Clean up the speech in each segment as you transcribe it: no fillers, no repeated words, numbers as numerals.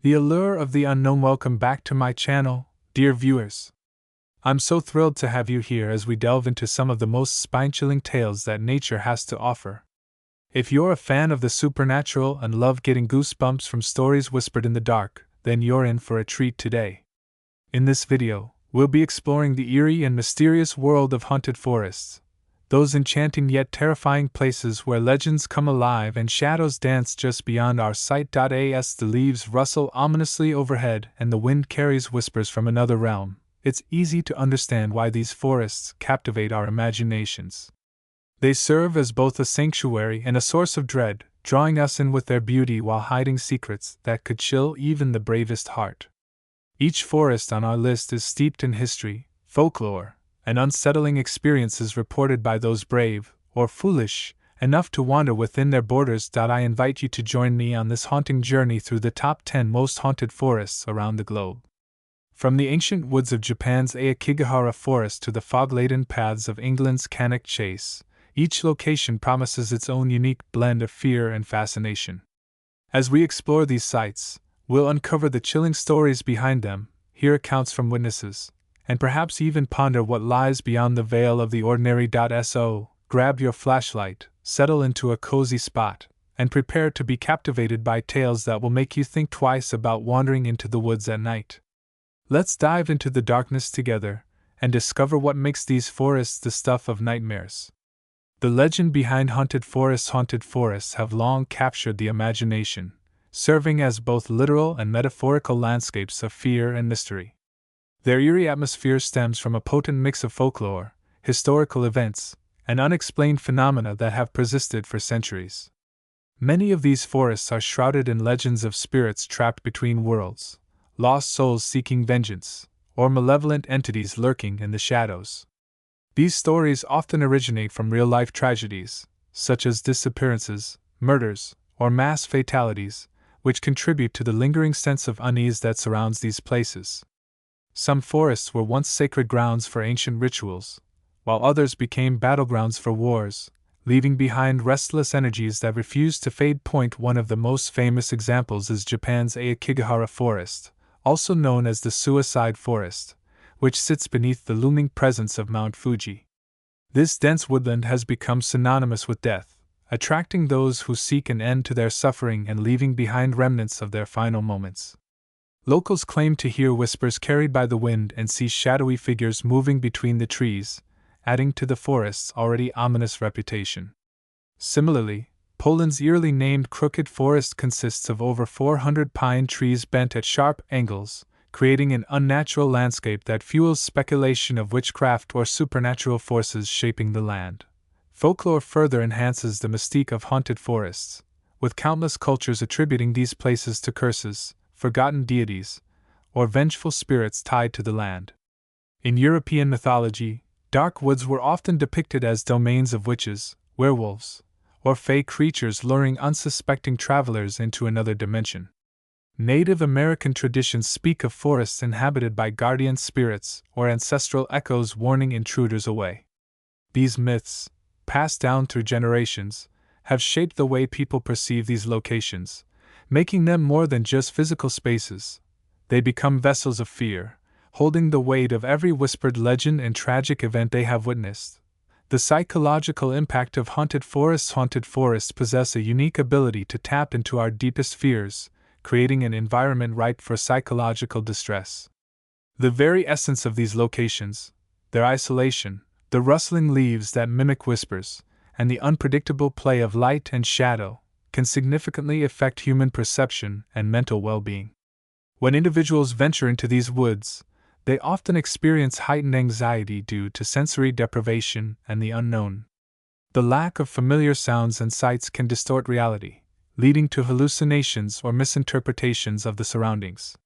The allure of the unknown. Welcome back to my channel, dear viewers. I'm so thrilled to have you here as we delve into some of the most spine-chilling tales that nature has to offer. If you're a fan of the supernatural and love getting goosebumps from stories whispered in the dark, then you're in for a treat today. In this video, we'll be exploring the eerie and mysterious world of haunted forests. Those enchanting yet terrifying places where legends come alive and shadows dance just beyond our sight. As the leaves rustle ominously overhead and the wind carries whispers from another realm, it's easy to understand why these forests captivate our imaginations. They serve as both a sanctuary and a source of dread, drawing us in with their beauty while hiding secrets that could chill even the bravest heart. Each forest on our list is steeped in history, folklore, and unsettling experiences reported by those brave, or foolish, enough to wander within their borders. I invite you to join me on this haunting journey through the top 10 most haunted forests around the globe. From the ancient woods of Japan's Aokigahara Forest to the fog-laden paths of England's Cannock Chase, each location promises its own unique blend of fear and fascination. As we explore these sites, we'll uncover the chilling stories behind them, hear accounts from witnesses, and perhaps even ponder what lies beyond the veil of the ordinary. So, grab your flashlight, settle into a cozy spot, and prepare to be captivated by tales that will make you think twice about wandering into the woods at night. Let's dive into the darkness together and discover what makes these forests the stuff of nightmares. The legend behind haunted forests have long captured the imagination, serving as both literal and metaphorical landscapes of fear and mystery. Their eerie atmosphere stems from a potent mix of folklore, historical events, and unexplained phenomena that have persisted for centuries. Many of these forests are shrouded in legends of spirits trapped between worlds, lost souls seeking vengeance, or malevolent entities lurking in the shadows. These stories often originate from real-life tragedies, such as disappearances, murders, or mass fatalities, which contribute to the lingering sense of unease that surrounds these places. Some forests were once sacred grounds for ancient rituals, while others became battlegrounds for wars, leaving behind restless energies that refuse to fade. One of the most famous examples is Japan's Aokigahara Forest, also known as the Suicide Forest, which sits beneath the looming presence of Mount Fuji. This dense woodland has become synonymous with death, attracting those who seek an end to their suffering and leaving behind remnants of their final moments. Locals claim to hear whispers carried by the wind and see shadowy figures moving between the trees, adding to the forest's already ominous reputation. Similarly, Poland's eerily named Crooked Forest consists of over 400 pine trees bent at sharp angles, creating an unnatural landscape that fuels speculation of witchcraft or supernatural forces shaping the land. Folklore further enhances the mystique of haunted forests, with countless cultures attributing these places to curses, forgotten deities, or vengeful spirits tied to the land. In European mythology, dark woods were often depicted as domains of witches, werewolves, or fey creatures luring unsuspecting travelers into another dimension. Native American traditions speak of forests inhabited by guardian spirits or ancestral echoes warning intruders away. These myths, passed down through generations, have shaped the way people perceive these locations, making them more than just physical spaces. They become vessels of fear, holding the weight of every whispered legend and tragic event they have witnessed. The psychological impact of haunted forests possess a unique ability to tap into our deepest fears, creating an environment ripe for psychological distress. The very essence of these locations, their isolation, the rustling leaves that mimic whispers, and the unpredictable play of light and shadow, can significantly affect human perception and mental well-being. When individuals venture into these woods, they often experience heightened anxiety due to sensory deprivation and the unknown. The lack of familiar sounds and sights can distort reality, leading to hallucinations or misinterpretations of the surroundings.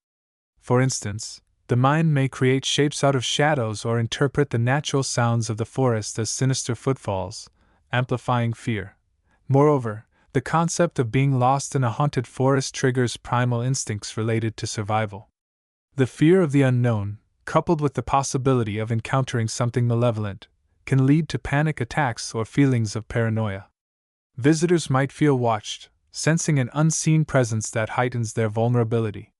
For instance, the mind may create shapes out of shadows or interpret the natural sounds of the forest as sinister footfalls, amplifying fear. Moreover, the concept of being lost in a haunted forest triggers primal instincts related to survival. The fear of the unknown, coupled with the possibility of encountering something malevolent, can lead to panic attacks or feelings of paranoia. Visitors might feel watched, sensing an unseen presence that heightens their vulnerability.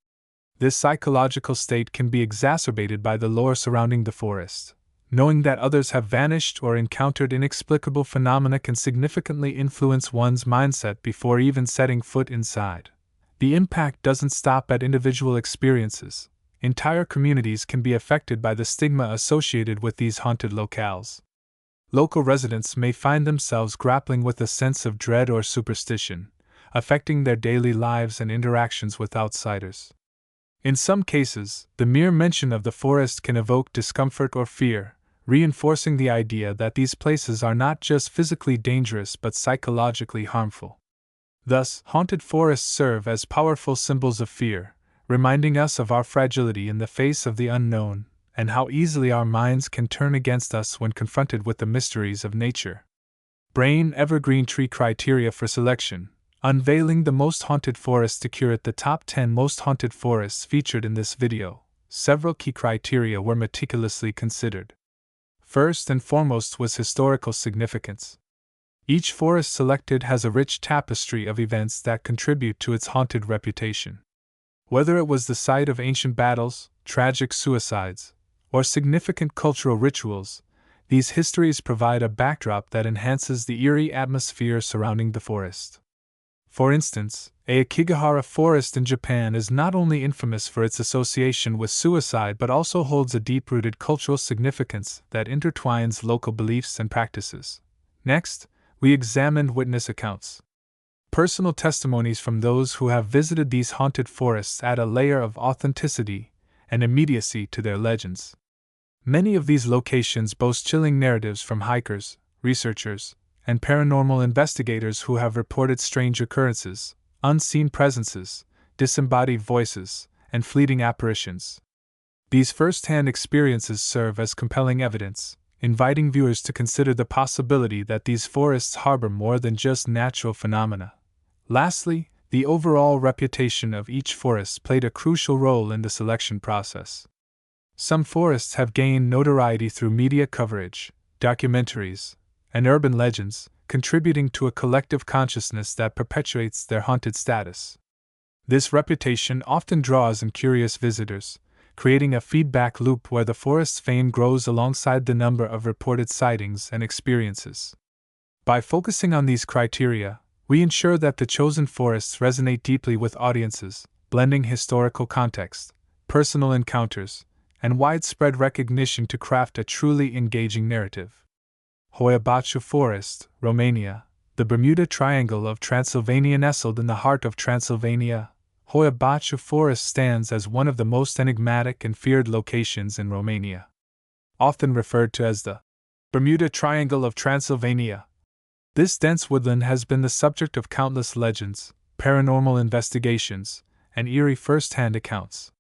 This psychological state can be exacerbated by the lore surrounding the forest. Knowing that others have vanished or encountered inexplicable phenomena can significantly influence one's mindset before even setting foot inside. The impact doesn't stop at individual experiences. Entire communities can be affected by the stigma associated with these haunted locales. Local residents may find themselves grappling with a sense of dread or superstition, affecting their daily lives and interactions with outsiders. In some cases, the mere mention of the forest can evoke discomfort or fear, reinforcing the idea that these places are not just physically dangerous but psychologically harmful. Thus, haunted forests serve as powerful symbols of fear, reminding us of our fragility in the face of the unknown, and how easily our minds can turn against us when confronted with the mysteries of nature. Brain Evergreen Tree Criteria for Selection: unveiling the most haunted forests to curate the top 10 most haunted forests featured in this video. Several key criteria were meticulously considered. First and foremost was historical significance. Each forest selected has a rich tapestry of events that contribute to its haunted reputation. Whether it was the site of ancient battles, tragic suicides, or significant cultural rituals, these histories provide a backdrop that enhances the eerie atmosphere surrounding the forest. For instance, Aokigahara Forest in Japan is not only infamous for its association with suicide but also holds a deep-rooted cultural significance that intertwines local beliefs and practices. Next, we examined witness accounts. Personal testimonies from those who have visited these haunted forests add a layer of authenticity and immediacy to their legends. Many of these locations boast chilling narratives from hikers, researchers, and paranormal investigators who have reported strange occurrences, unseen presences, disembodied voices, and fleeting apparitions. These first-hand experiences serve as compelling evidence, inviting viewers to consider the possibility that these forests harbor more than just natural phenomena. Lastly, the overall reputation of each forest played a crucial role in the selection process. Some forests have gained notoriety through media coverage, documentaries, and urban legends, contributing to a collective consciousness that perpetuates their haunted status. This reputation often draws in curious visitors, creating a feedback loop where the forest's fame grows alongside the number of reported sightings and experiences. By focusing on these criteria, we ensure that the chosen forests resonate deeply with audiences, blending historical context, personal encounters, and widespread recognition to craft a truly engaging narrative. Hoia Baciu Forest, Romania, the Bermuda Triangle of Transylvania. Nestled in the heart of Transylvania, Hoia Baciu Forest stands as one of the most enigmatic and feared locations in Romania. Often referred to as the Bermuda Triangle of Transylvania, this dense woodland has been the subject of countless legends, paranormal investigations, and eerie first-hand accounts.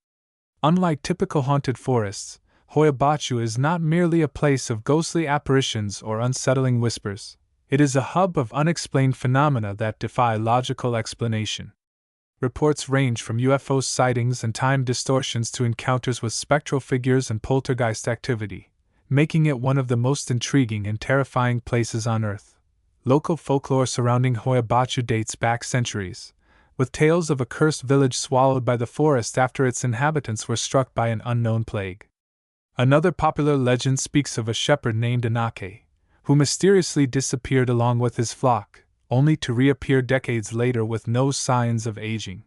Unlike typical haunted forests, Hoia Baciu is not merely a place of ghostly apparitions or unsettling whispers. It is a hub of unexplained phenomena that defy logical explanation. Reports range from UFO sightings and time distortions to encounters with spectral figures and poltergeist activity, making it one of the most intriguing and terrifying places on Earth. Local folklore surrounding Hoia Baciu dates back centuries, with tales of a cursed village swallowed by the forest after its inhabitants were struck by an unknown plague. Another popular legend speaks of a shepherd named Anake, who mysteriously disappeared along with his flock, only to reappear decades later with no signs of aging.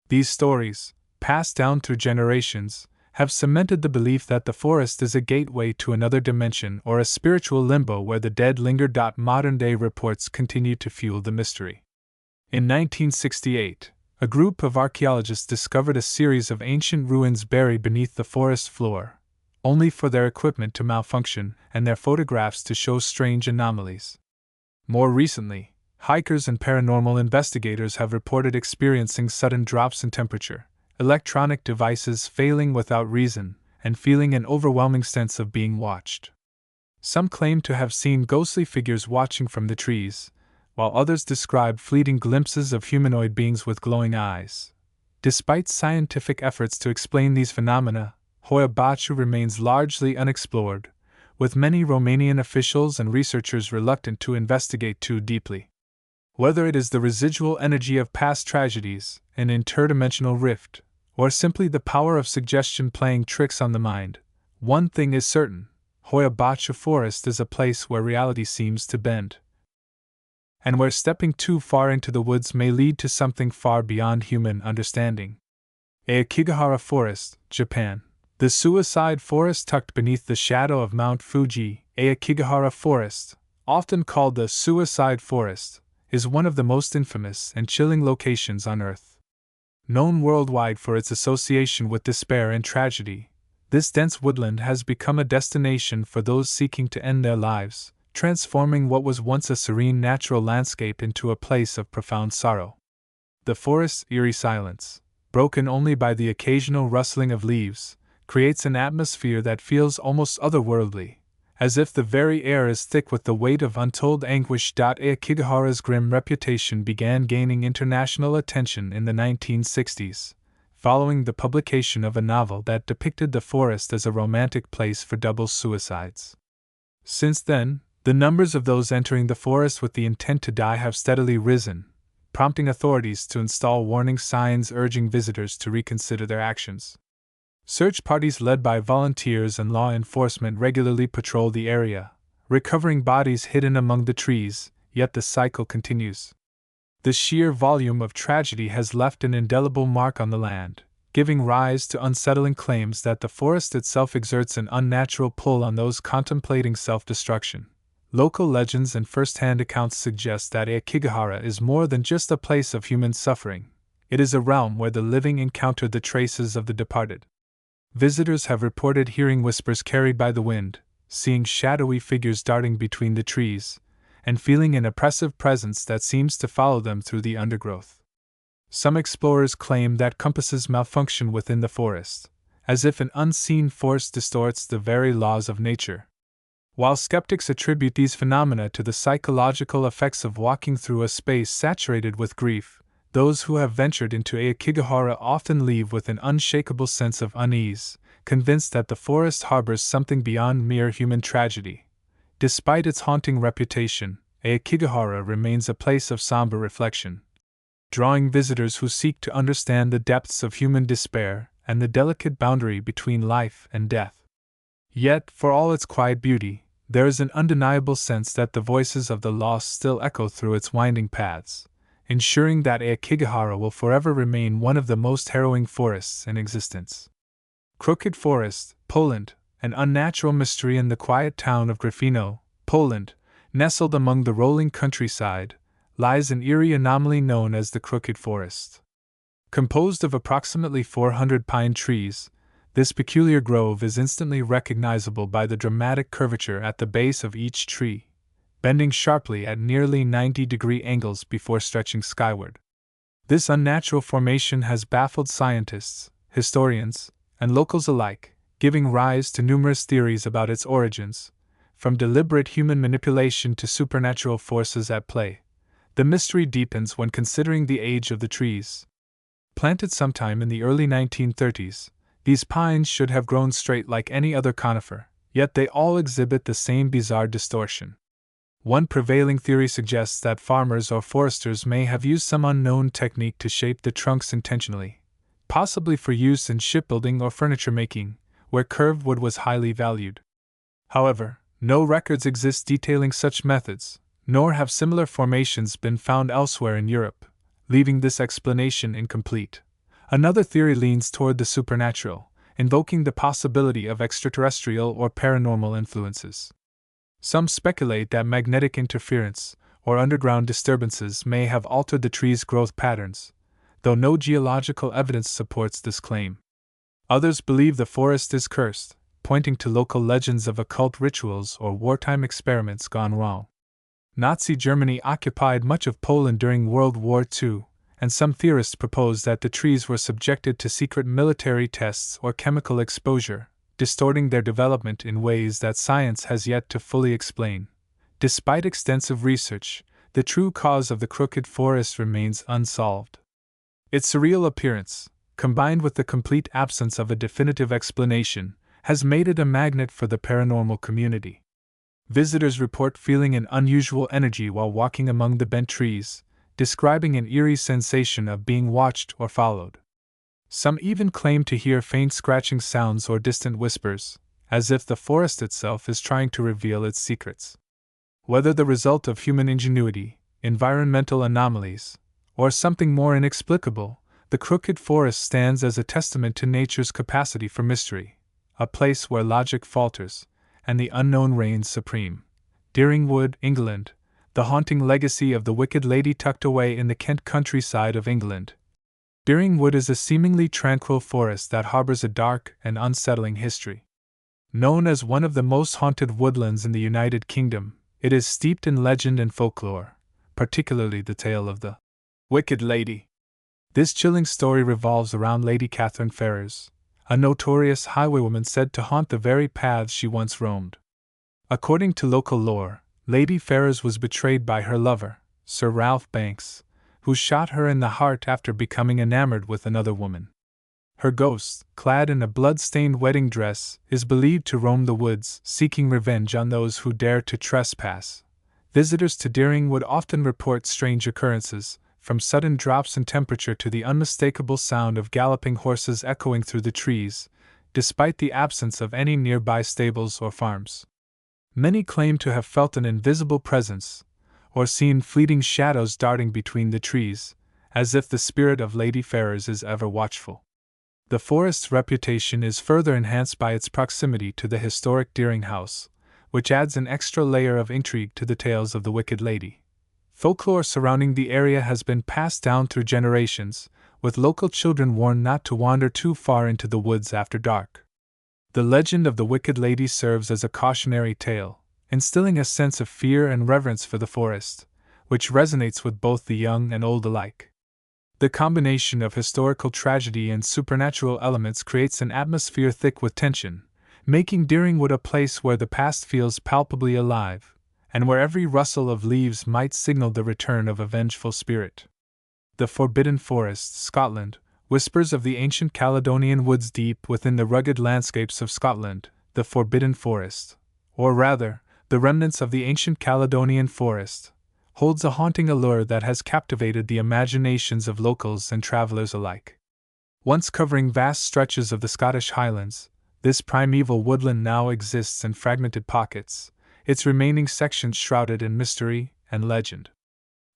These stories, passed down through generations, have cemented the belief that the forest is a gateway to another dimension or a spiritual limbo where the dead linger. Modern-day reports continue to fuel the mystery. In 1968, a group of archaeologists discovered a series of ancient ruins buried beneath the forest floor, only for their equipment to malfunction and their photographs to show strange anomalies. More recently, hikers and paranormal investigators have reported experiencing sudden drops in temperature, electronic devices failing without reason, and feeling an overwhelming sense of being watched. Some claim to have seen ghostly figures watching from the trees, while others describe fleeting glimpses of humanoid beings with glowing eyes. Despite scientific efforts to explain these phenomena, Hoia Baciu remains largely unexplored, with many Romanian officials and researchers reluctant to investigate too deeply. Whether it is the residual energy of past tragedies, an interdimensional rift, or simply the power of suggestion playing tricks on the mind, one thing is certain: Hoia Baciu Forest is a place where reality seems to bend, and where stepping too far into the woods may lead to something far beyond human understanding. Aokigahara Forest, Japan. The suicide forest tucked beneath the shadow of Mount Fuji, Aokigahara Forest, often called the Suicide Forest, is one of the most infamous and chilling locations on Earth. Known worldwide for its association with despair and tragedy, this dense woodland has become a destination for those seeking to end their lives, transforming what was once a serene natural landscape into a place of profound sorrow. The forest's eerie silence, broken only by the occasional rustling of leaves, creates an atmosphere that feels almost otherworldly, as if the very air is thick with the weight of untold anguish. Aokigahara's grim reputation began gaining international attention in the 1960s, following the publication of a novel that depicted the forest as a romantic place for double suicides. Since then, the numbers of those entering the forest with the intent to die have steadily risen, prompting authorities to install warning signs urging visitors to reconsider their actions. Search parties led by volunteers and law enforcement regularly patrol the area, recovering bodies hidden among the trees, yet the cycle continues. The sheer volume of tragedy has left an indelible mark on the land, giving rise to unsettling claims that the forest itself exerts an unnatural pull on those contemplating self-destruction. Local legends and first-hand accounts suggest that Aokigahara is more than just a place of human suffering. It is a realm where the living encounter the traces of the departed. Visitors have reported hearing whispers carried by the wind, seeing shadowy figures darting between the trees, and feeling an oppressive presence that seems to follow them through the undergrowth. Some explorers claim that compasses malfunction within the forest, as if an unseen force distorts the very laws of nature. While skeptics attribute these phenomena to the psychological effects of walking through a space saturated with grief, those who have ventured into Aokigahara often leave with an unshakable sense of unease, convinced that the forest harbors something beyond mere human tragedy. Despite its haunting reputation, Aokigahara remains a place of somber reflection, drawing visitors who seek to understand the depths of human despair and the delicate boundary between life and death. Yet, for all its quiet beauty, there is an undeniable sense that the voices of the lost still echo through its winding paths, ensuring that Aokigahara will forever remain one of the most harrowing forests in existence. Crooked Forest, Poland, an unnatural mystery in the quiet town of Gryfino, Poland, nestled among the rolling countryside, lies an eerie anomaly known as the Crooked Forest. Composed of approximately 400 pine trees, this peculiar grove is instantly recognizable by the dramatic curvature at the base of each tree, bending sharply at nearly 90-degree angles before stretching skyward. This unnatural formation has baffled scientists, historians, and locals alike, giving rise to numerous theories about its origins, from deliberate human manipulation to supernatural forces at play. The mystery deepens when considering the age of the trees. Planted sometime in the early 1930s, these pines should have grown straight like any other conifer, yet they all exhibit the same bizarre distortion. One prevailing theory suggests that farmers or foresters may have used some unknown technique to shape the trunks intentionally, possibly for use in shipbuilding or furniture making, where curved wood was highly valued. However, no records exist detailing such methods, nor have similar formations been found elsewhere in Europe, leaving this explanation incomplete. Another theory leans toward the supernatural, invoking the possibility of extraterrestrial or paranormal influences. Some speculate that magnetic interference or underground disturbances may have altered the tree's growth patterns, though no geological evidence supports this claim. Others believe the forest is cursed, pointing to local legends of occult rituals or wartime experiments gone wrong. Nazi Germany occupied much of Poland during World War II, and some theorists propose that the trees were subjected to secret military tests or chemical exposure, distorting their development in ways that science has yet to fully explain. Despite extensive research, the true cause of the Crooked Forest remains unsolved. Its surreal appearance, combined with the complete absence of a definitive explanation, has made it a magnet for the paranormal community. Visitors report feeling an unusual energy while walking among the bent trees, describing an eerie sensation of being watched or followed. Some even claim to hear faint scratching sounds or distant whispers, as if the forest itself is trying to reveal its secrets. Whether the result of human ingenuity, environmental anomalies, or something more inexplicable, the Crooked Forest stands as a testament to nature's capacity for mystery, a place where logic falters, and the unknown reigns supreme. Deeringwood, England, the haunting legacy of the Wicked Lady tucked away in the Kent countryside of England. Deeringwood is a seemingly tranquil forest that harbors a dark and unsettling history. Known as one of the most haunted woodlands in the United Kingdom, it is steeped in legend and folklore, particularly the tale of the Wicked Lady. This chilling story revolves around Lady Catherine Ferrers, a notorious highwaywoman said to haunt the very paths she once roamed. According to local lore, Lady Ferrers was betrayed by her lover, Sir Ralph Banks, who shot her in the heart after becoming enamored with another woman. Her ghost, clad in a blood-stained wedding dress, is believed to roam the woods, seeking revenge on those who dare to trespass. Visitors to Deeringwood often report strange occurrences, from sudden drops in temperature to the unmistakable sound of galloping horses echoing through the trees, despite the absence of any nearby stables or farms. Many claim to have felt an invisible presence, or seen fleeting shadows darting between the trees, as if the spirit of Lady Ferrers is ever watchful. The forest's reputation is further enhanced by its proximity to the historic Deering House, which adds an extra layer of intrigue to the tales of the Wicked Lady. Folklore surrounding the area has been passed down through generations, with local children warned not to wander too far into the woods after dark. The legend of the Wicked Lady serves as a cautionary tale, instilling a sense of fear and reverence for the forest, which resonates with both the young and old alike. The combination of historical tragedy and supernatural elements creates an atmosphere thick with tension, making Deeringwood a place where the past feels palpably alive, and where every rustle of leaves might signal the return of a vengeful spirit. The Forbidden Forest, Scotland, whispers of the ancient Caledonian woods deep within the rugged landscapes of Scotland. The Forbidden Forest, or rather, the remnants of the ancient Caledonian forest, holds a haunting allure that has captivated the imaginations of locals and travelers alike. Once covering vast stretches of the Scottish Highlands, this primeval woodland now exists in fragmented pockets, its remaining sections shrouded in mystery and legend.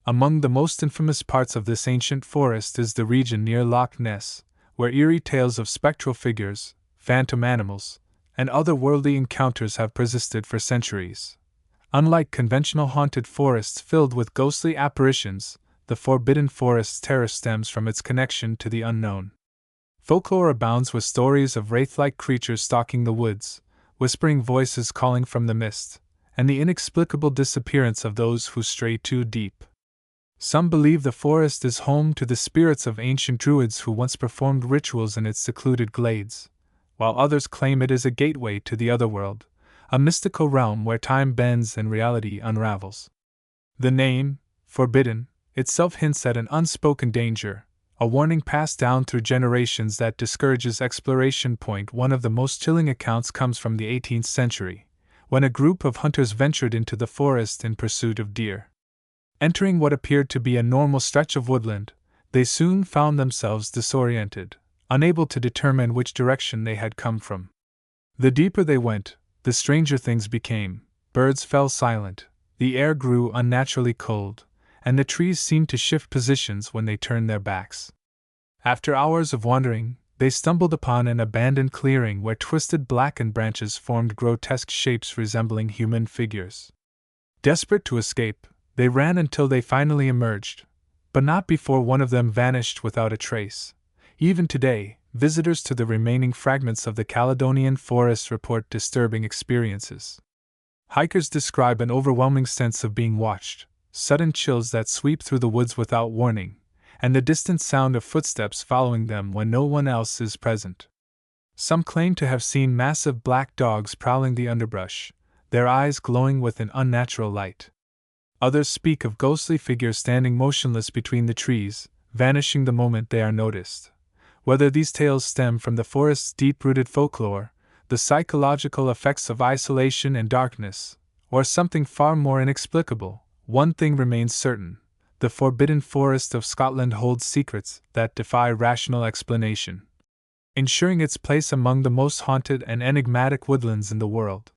Among the most infamous parts of this ancient forest is the region near Loch Ness, where eerie tales of spectral figures, phantom animals, and otherworldly encounters have persisted for centuries. Unlike conventional haunted forests filled with ghostly apparitions, the Forbidden Forest's terror stems from its connection to the unknown. Folklore abounds with stories of wraith-like creatures stalking the woods, whispering voices calling from the mist, and the inexplicable disappearance of those who stray too deep. Some believe the forest is home to the spirits of ancient druids who once performed rituals in its secluded glades, while others claim it is a gateway to the otherworld, a mystical realm where time bends and reality unravels. The name, Forbidden, itself hints at an unspoken danger, a warning passed down through generations that discourages exploration. One of the most chilling accounts comes from the 18th century, when a group of hunters ventured into the forest in pursuit of deer. Entering what appeared to be a normal stretch of woodland, they soon found themselves disoriented, unable to determine which direction they had come from. The deeper they went, the stranger things became. Birds fell silent, the air grew unnaturally cold, and the trees seemed to shift positions when they turned their backs. After hours of wandering, they stumbled upon an abandoned clearing where twisted blackened branches formed grotesque shapes resembling human figures. Desperate to escape, they ran until they finally emerged, but not before one of them vanished without a trace. Even today, visitors to the remaining fragments of the Caledonian forest report disturbing experiences. Hikers describe an overwhelming sense of being watched, sudden chills that sweep through the woods without warning, and the distant sound of footsteps following them when no one else is present. Some claim to have seen massive black dogs prowling the underbrush, their eyes glowing with an unnatural light. Others speak of ghostly figures standing motionless between the trees, vanishing the moment they are noticed. Whether these tales stem from the forest's deep-rooted folklore, the psychological effects of isolation and darkness, or something far more inexplicable, one thing remains certain: the Forbidden Forest of Scotland holds secrets that defy rational explanation. ensuring its place among the most haunted and enigmatic woodlands in the world.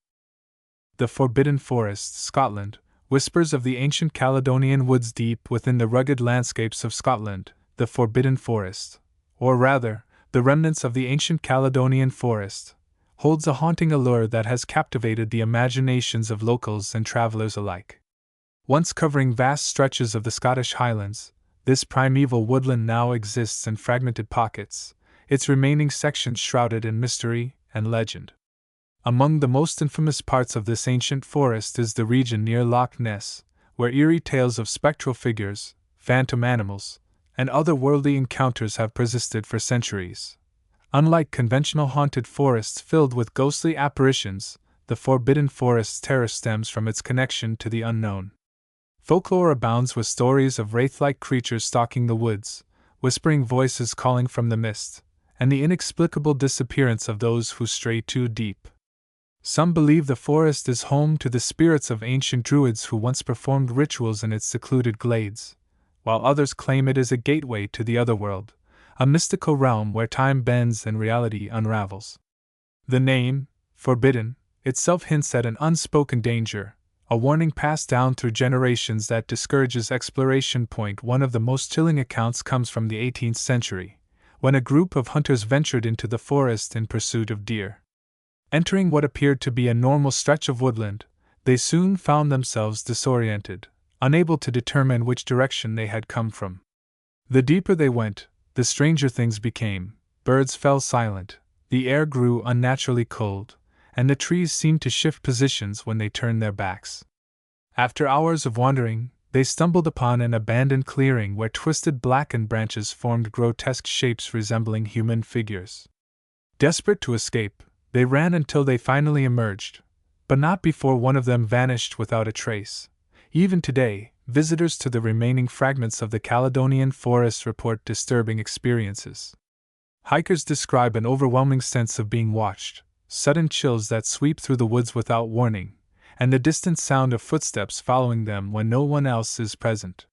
The Forbidden Forest, Scotland, whispers of the ancient Caledonian woods deep within the rugged landscapes of Scotland. The Forbidden Forest, or rather, the remnants of the ancient Caledonian forest, holds a haunting allure that has captivated the imaginations of locals and travelers alike. Once covering vast stretches of the Scottish Highlands, this primeval woodland now exists in fragmented pockets, its remaining sections shrouded in mystery and legend. Among the most infamous parts of this ancient forest is the region near Loch Ness, where eerie tales of spectral figures, phantom animals, and otherworldly encounters have persisted for centuries. Unlike conventional haunted forests filled with ghostly apparitions, the Forbidden Forest's terror stems from its connection to the unknown. Folklore abounds with stories of wraith-like creatures stalking the woods, whispering voices calling from the mist, and the inexplicable disappearance of those who stray too deep. Some believe the forest is home to the spirits of ancient druids who once performed rituals in its secluded glades, while others claim it is a gateway to the otherworld, a mystical realm where time bends and reality unravels. The name, Forbidden, itself hints at an unspoken danger, a warning passed down through generations that discourages exploration. One of the most chilling accounts comes from the 18th century, when a group of hunters ventured into the forest in pursuit of deer. Entering what appeared to be a normal stretch of woodland, they soon found themselves disoriented, unable to determine which direction they had come from. The deeper they went, the stranger things became. Birds fell silent, the air grew unnaturally cold, and the trees seemed to shift positions when they turned their backs. After hours of wandering, they stumbled upon an abandoned clearing where twisted blackened branches formed grotesque shapes resembling human figures. Desperate to escape, they ran until they finally emerged, but not before one of them vanished without a trace. Even today, visitors to the remaining fragments of the Caledonian forest report disturbing experiences. Hikers describe an overwhelming sense of being watched, sudden chills that sweep through the woods without warning, and the distant sound of footsteps following them when no one else is present.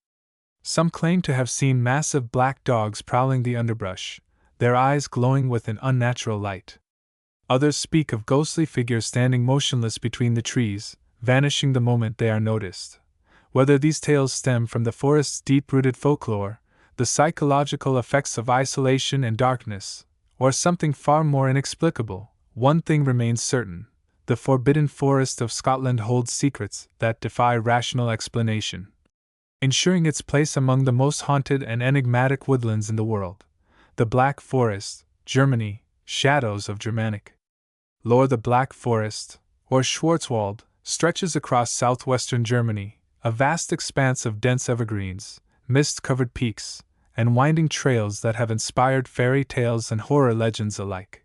Some claim to have seen massive black dogs prowling the underbrush, their eyes glowing with an unnatural light. Others speak of ghostly figures standing motionless between the trees, vanishing the moment they are noticed. Whether these tales stem from the forest's deep-rooted folklore, the psychological effects of isolation and darkness, or something far more inexplicable, one thing remains certain: the Forbidden Forest of Scotland holds secrets that defy rational explanation, ensuring its place among the most haunted and enigmatic woodlands in the world. The Black Forest, Germany, Shadows of Germanic lore. The Black Forest, or Schwarzwald, stretches across southwestern Germany, a vast expanse of dense evergreens, mist-covered peaks, and winding trails that have inspired fairy tales and horror legends alike.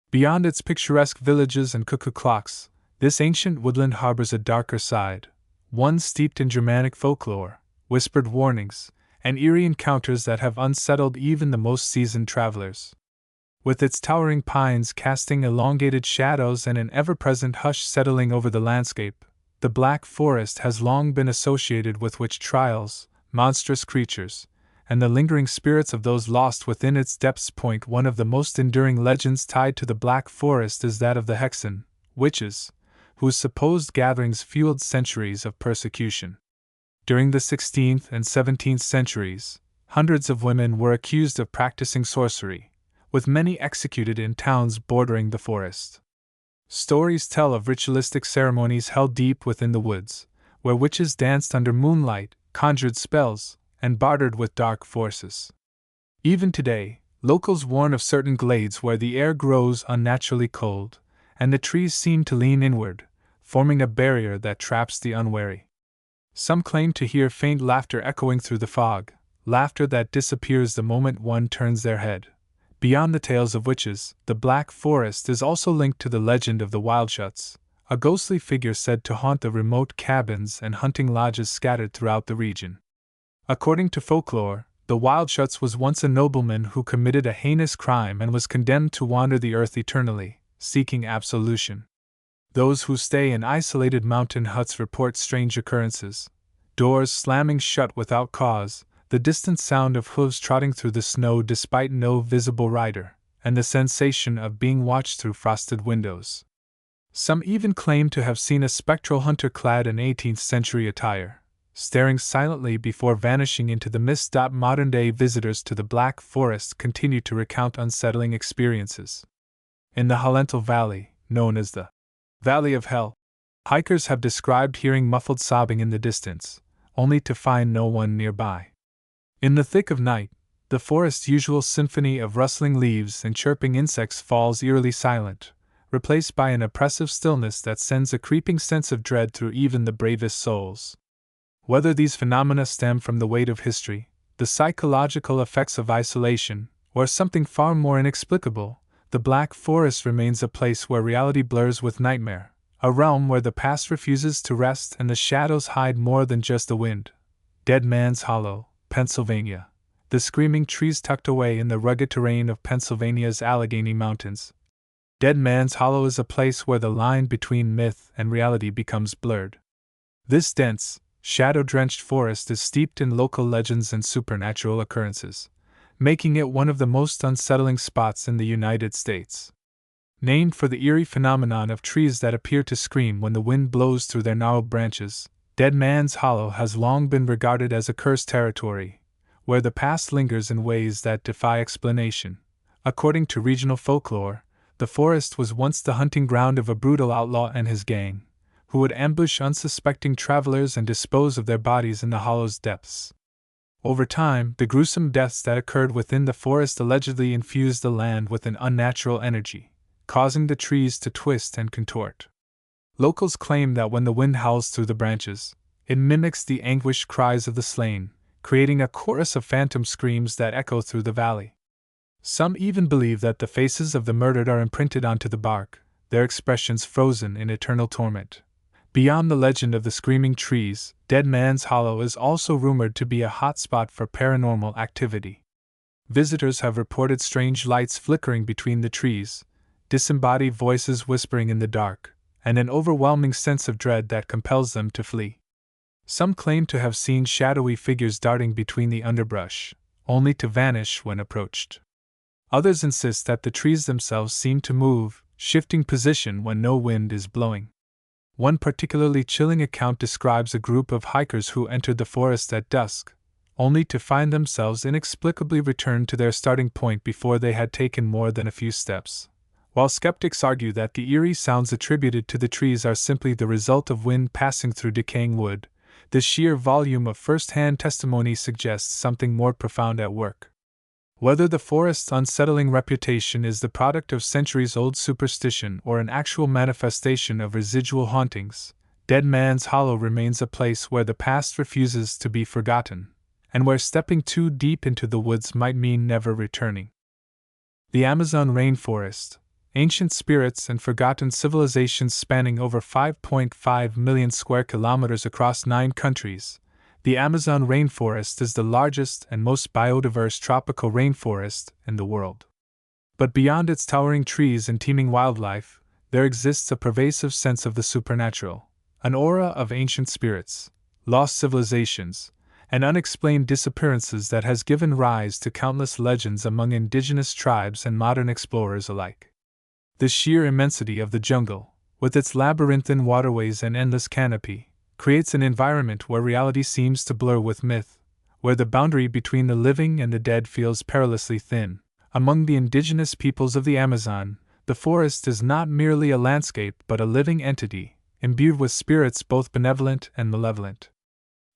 Beyond its picturesque villages and cuckoo clocks, this ancient woodland harbors a darker side, one steeped in Germanic folklore, whispered warnings, and eerie encounters that have unsettled even the most seasoned travelers. With its towering pines casting elongated shadows and an ever-present hush settling over the landscape, the Black Forest has long been associated with witch trials, monstrous creatures, and the lingering spirits of those lost within its depths. One of the most enduring legends tied to the Black Forest is that of the Hexen, witches, whose supposed gatherings fueled centuries of persecution. During the 16th and 17th centuries, hundreds of women were accused of practicing sorcery, with many executed in towns bordering the forest. Stories tell of ritualistic ceremonies held deep within the woods, where witches danced under moonlight, conjured spells, and bartered with dark forces. Even today, locals warn of certain glades where the air grows unnaturally cold, and the trees seem to lean inward, forming a barrier that traps the unwary. Some claim to hear faint laughter echoing through the fog, laughter that disappears the moment one turns their head. Beyond the tales of witches, the Black Forest is also linked to the legend of the Wildschuts, a ghostly figure said to haunt the remote cabins and hunting lodges scattered throughout the region. According to folklore, the Wildschuts was once a nobleman who committed a heinous crime and was condemned to wander the earth eternally, seeking absolution. Those who stay in isolated mountain huts report strange occurrences: doors slamming shut without cause, the distant sound of hooves trotting through the snow despite no visible rider, and the sensation of being watched through frosted windows. Some even claim to have seen a spectral hunter clad in 18th century attire, staring silently before vanishing into the mist. Modern-day visitors to the Black Forest continue to recount unsettling experiences. In the Hallental Valley, known as the Valley of Hell, hikers have described hearing muffled sobbing in the distance, only to find no one nearby. In the thick of night, the forest's usual symphony of rustling leaves and chirping insects falls eerily silent, replaced by an oppressive stillness that sends a creeping sense of dread through even the bravest souls. Whether these phenomena stem from the weight of history, the psychological effects of isolation, or something far more inexplicable, the Black Forest remains a place where reality blurs with nightmare, a realm where the past refuses to rest and the shadows hide more than just the wind. Dead Man's Hollow, Pennsylvania. The screaming trees tucked away in the rugged terrain of Pennsylvania's Allegheny Mountains. Dead Man's Hollow is a place where the line between myth and reality becomes blurred. This dense, shadow-drenched forest is steeped in local legends and supernatural occurrences, making it one of the most unsettling spots in the United States. Named for the eerie phenomenon of trees that appear to scream when the wind blows through their gnarled branches, Dead Man's Hollow has long been regarded as a cursed territory, where the past lingers in ways that defy explanation. According to regional folklore, the forest was once the hunting ground of a brutal outlaw and his gang, who would ambush unsuspecting travelers and dispose of their bodies in the hollow's depths. Over time, the gruesome deaths that occurred within the forest allegedly infused the land with an unnatural energy, causing the trees to twist and contort. Locals claim that when the wind howls through the branches, it mimics the anguished cries of the slain, creating a chorus of phantom screams that echo through the valley. Some even believe that the faces of the murdered are imprinted onto the bark, their expressions frozen in eternal torment. Beyond the legend of the screaming trees, Dead Man's Hollow is also rumored to be a hotspot for paranormal activity. Visitors have reported strange lights flickering between the trees, disembodied voices whispering in the dark, and an overwhelming sense of dread that compels them to flee. Some claim to have seen shadowy figures darting between the underbrush, only to vanish when approached. Others insist that the trees themselves seem to move, shifting position when no wind is blowing. One particularly chilling account describes a group of hikers who entered the forest at dusk, only to find themselves inexplicably returned to their starting point before they had taken more than a few steps. While skeptics argue that the eerie sounds attributed to the trees are simply the result of wind passing through decaying wood, the sheer volume of first-hand testimony suggests something more profound at work. Whether the forest's unsettling reputation is the product of centuries-old superstition or an actual manifestation of residual hauntings, Dead Man's Hollow remains a place where the past refuses to be forgotten, and where stepping too deep into the woods might mean never returning. The Amazon rainforest, ancient spirits and forgotten civilizations spanning over 5.5 million square kilometers across 9 countries. The Amazon rainforest is the largest and most biodiverse tropical rainforest in the world. But beyond its towering trees and teeming wildlife, there exists a pervasive sense of the supernatural, an aura of ancient spirits, lost civilizations, and unexplained disappearances that has given rise to countless legends among indigenous tribes and modern explorers alike. The sheer immensity of the jungle, with its labyrinthine waterways and endless canopy, creates an environment where reality seems to blur with myth, where the boundary between the living and the dead feels perilously thin. Among the indigenous peoples of the Amazon, the forest is not merely a landscape but a living entity, imbued with spirits both benevolent and malevolent.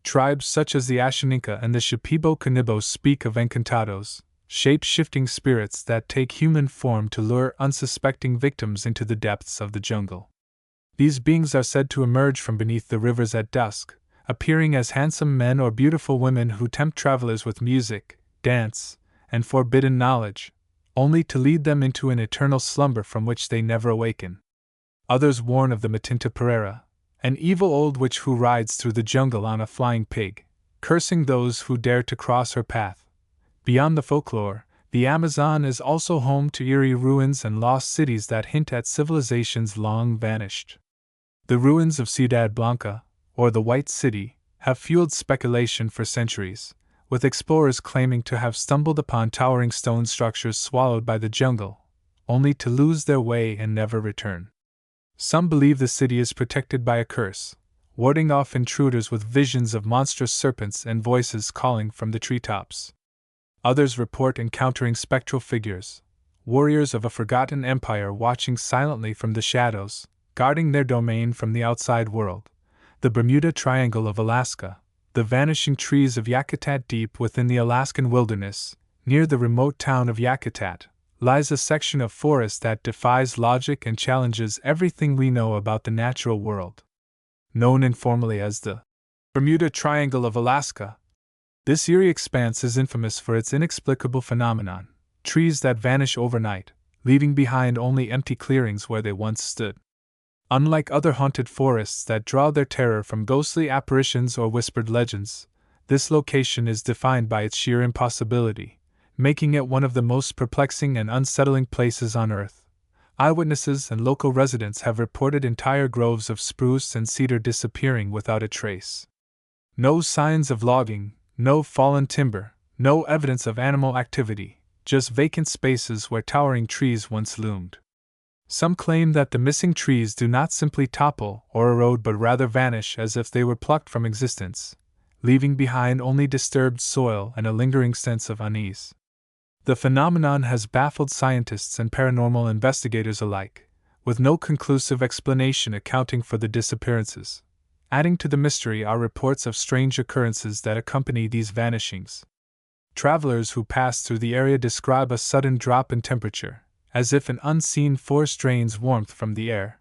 Tribes such as the Ashaninka and the Shipibo-Kanibo speak of encantados, shape-shifting spirits that take human form to lure unsuspecting victims into the depths of the jungle. These beings are said to emerge from beneath the rivers at dusk, appearing as handsome men or beautiful women who tempt travelers with music, dance, and forbidden knowledge, only to lead them into an eternal slumber from which they never awaken. Others warn of the Matinta Pereira, an evil old witch who rides through the jungle on a flying pig, cursing those who dare to cross her path. Beyond the folklore, the Amazon is also home to eerie ruins and lost cities that hint at civilizations long vanished. The ruins of Ciudad Blanca, or the White City, have fueled speculation for centuries, with explorers claiming to have stumbled upon towering stone structures swallowed by the jungle, only to lose their way and never return. Some believe the city is protected by a curse, warding off intruders with visions of monstrous serpents and voices calling from the treetops. Others report encountering spectral figures, warriors of a forgotten empire watching silently from the shadows, guarding their domain from the outside world. The Bermuda Triangle of Alaska, the vanishing trees of Yakutat. Deep within the Alaskan wilderness, near the remote town of Yakutat, lies a section of forest that defies logic and challenges everything we know about the natural world. Known informally as the Bermuda Triangle of Alaska, this eerie expanse is infamous for its inexplicable phenomenon: trees that vanish overnight, leaving behind only empty clearings where they once stood. Unlike other haunted forests that draw their terror from ghostly apparitions or whispered legends, this location is defined by its sheer impossibility, making it one of the most perplexing and unsettling places on Earth. Eyewitnesses and local residents have reported entire groves of spruce and cedar disappearing without a trace. No signs of logging, no fallen timber, no evidence of animal activity, just vacant spaces where towering trees once loomed. Some claim that the missing trees do not simply topple or erode but rather vanish as if they were plucked from existence, leaving behind only disturbed soil and a lingering sense of unease. The phenomenon has baffled scientists and paranormal investigators alike, with no conclusive explanation accounting for the disappearances. Adding to the mystery are reports of strange occurrences that accompany these vanishings. Travelers who pass through the area describe a sudden drop in temperature, as if an unseen force drains warmth from the air.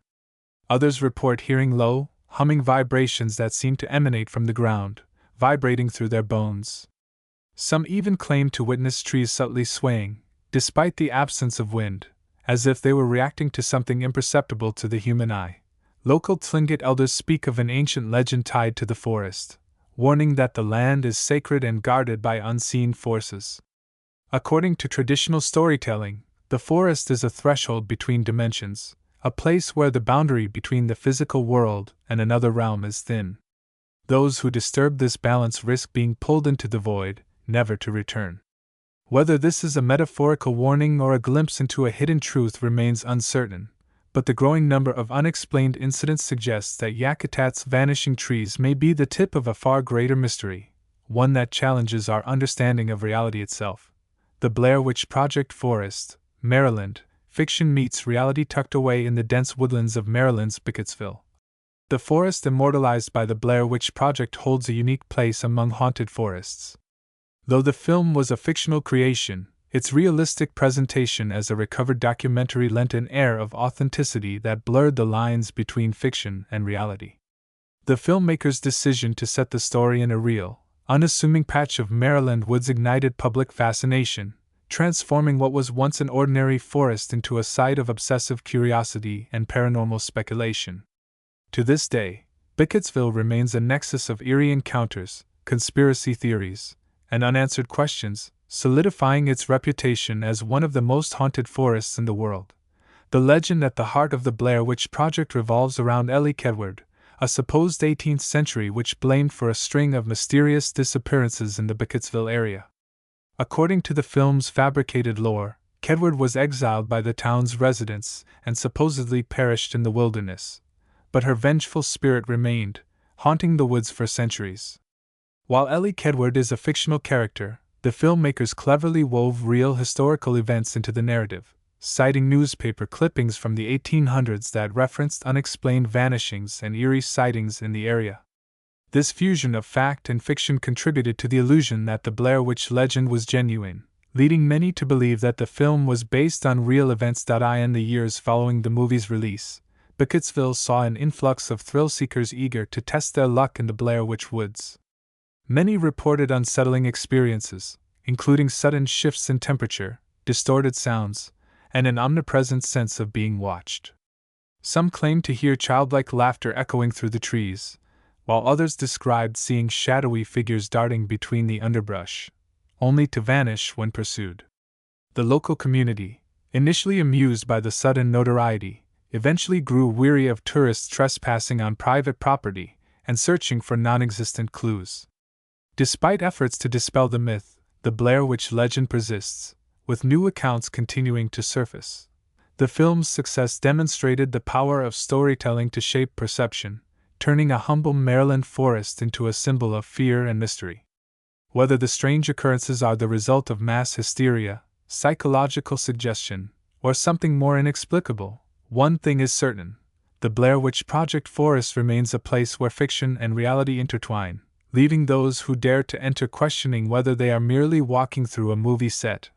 Others report hearing low, humming vibrations that seem to emanate from the ground, vibrating through their bones. Some even claim to witness trees subtly swaying, despite the absence of wind, as if they were reacting to something imperceptible to the human eye. Local Tlingit elders speak of an ancient legend tied to the forest, warning that the land is sacred and guarded by unseen forces. According to traditional storytelling, the forest is a threshold between dimensions, a place where the boundary between the physical world and another realm is thin. Those who disturb this balance risk being pulled into the void, never to return. Whether this is a metaphorical warning or a glimpse into a hidden truth remains uncertain, but the growing number of unexplained incidents suggests that Yakutat's vanishing trees may be the tip of a far greater mystery, one that challenges our understanding of reality itself. The Blair Witch Project Forest, Maryland, fiction meets reality tucked away in the dense woodlands of Maryland's Beckettsville. The forest immortalized by the Blair Witch Project holds a unique place among haunted forests. Though the film was a fictional creation, its realistic presentation as a recovered documentary lent an air of authenticity that blurred the lines between fiction and reality. The filmmaker's decision to set the story in a real, unassuming patch of Maryland woods ignited public fascination, transforming what was once an ordinary forest into a site of obsessive curiosity and paranormal speculation. To this day, Beckettsville remains a nexus of eerie encounters, conspiracy theories, and unanswered questions, solidifying its reputation as one of the most haunted forests in the world. The legend at the heart of the Blair Witch Project revolves around Ellie Kedward, a supposed 18th century witch blamed for a string of mysterious disappearances in the Beckettsville area. According to the film's fabricated lore, Kedward was exiled by the town's residents and supposedly perished in the wilderness, but her vengeful spirit remained, haunting the woods for centuries. While Ellie Kedward is a fictional character, the filmmakers cleverly wove real historical events into the narrative, citing newspaper clippings from the 1800s that referenced unexplained vanishings and eerie sightings in the area. This fusion of fact and fiction contributed to the illusion that the Blair Witch legend was genuine, leading many to believe that the film was based on real events. In the years following the movie's release, Beckettsville saw an influx of thrill-seekers eager to test their luck in the Blair Witch Woods. Many reported unsettling experiences, including sudden shifts in temperature, distorted sounds, and an omnipresent sense of being watched. Some claimed to hear childlike laughter echoing through the trees, while others described seeing shadowy figures darting between the underbrush, only to vanish when pursued. The local community, initially amused by the sudden notoriety, eventually grew weary of tourists trespassing on private property and searching for non-existent clues. Despite efforts to dispel the myth, the Blair Witch legend persists, with new accounts continuing to surface. The film's success demonstrated the power of storytelling to shape perception, turning a humble Maryland forest into a symbol of fear and mystery. Whether the strange occurrences are the result of mass hysteria, psychological suggestion, or something more inexplicable, one thing is certain: the Blair Witch Project Forest remains a place where fiction and reality intertwine, leaving those who dare to enter questioning whether they are merely walking through a movie set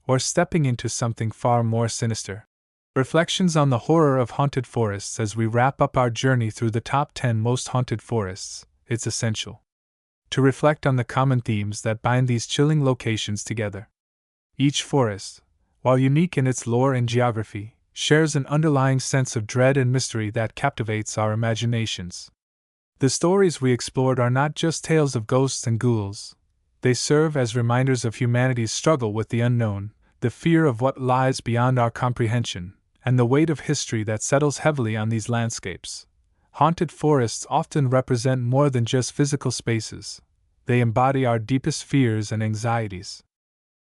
or stepping into something far more sinister. Reflections on the horror of haunted forests. As we wrap up our journey through the top 10 most haunted forests, it's essential to reflect on the common themes that bind these chilling locations together. Each forest, while unique in its lore and geography, shares an underlying sense of dread and mystery that captivates our imaginations. The stories we explored are not just tales of ghosts and ghouls. They serve as reminders of humanity's struggle with the unknown, the fear of what lies beyond our comprehension, and the weight of history that settles heavily on these landscapes. Haunted forests often represent more than just physical spaces. They embody our deepest fears and anxieties.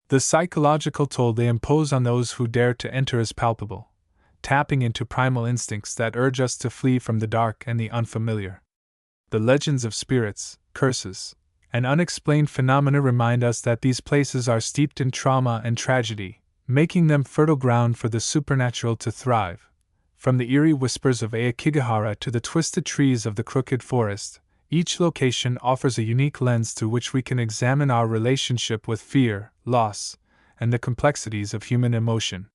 The psychological toll they impose on those who dare to enter is palpable, tapping into primal instincts that urge us to flee from the dark and the unfamiliar. The legends of spirits, curses, and unexplained phenomena remind us that these places are steeped in trauma and tragedy, making them fertile ground for the supernatural to thrive. From the eerie whispers of Aokigahara to the twisted trees of the Crooked Forest, each location offers a unique lens through which we can examine our relationship with fear, loss, and the complexities of human emotion.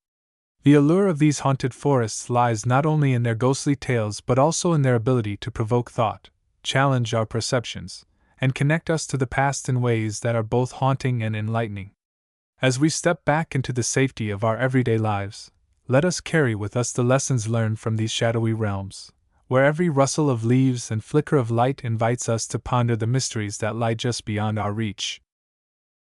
The allure of these haunted forests lies not only in their ghostly tales but also in their ability to provoke thought, challenge our perceptions, and connect us to the past in ways that are both haunting and enlightening. As we step back into the safety of our everyday lives, let us carry with us the lessons learned from these shadowy realms, where every rustle of leaves and flicker of light invites us to ponder the mysteries that lie just beyond our reach.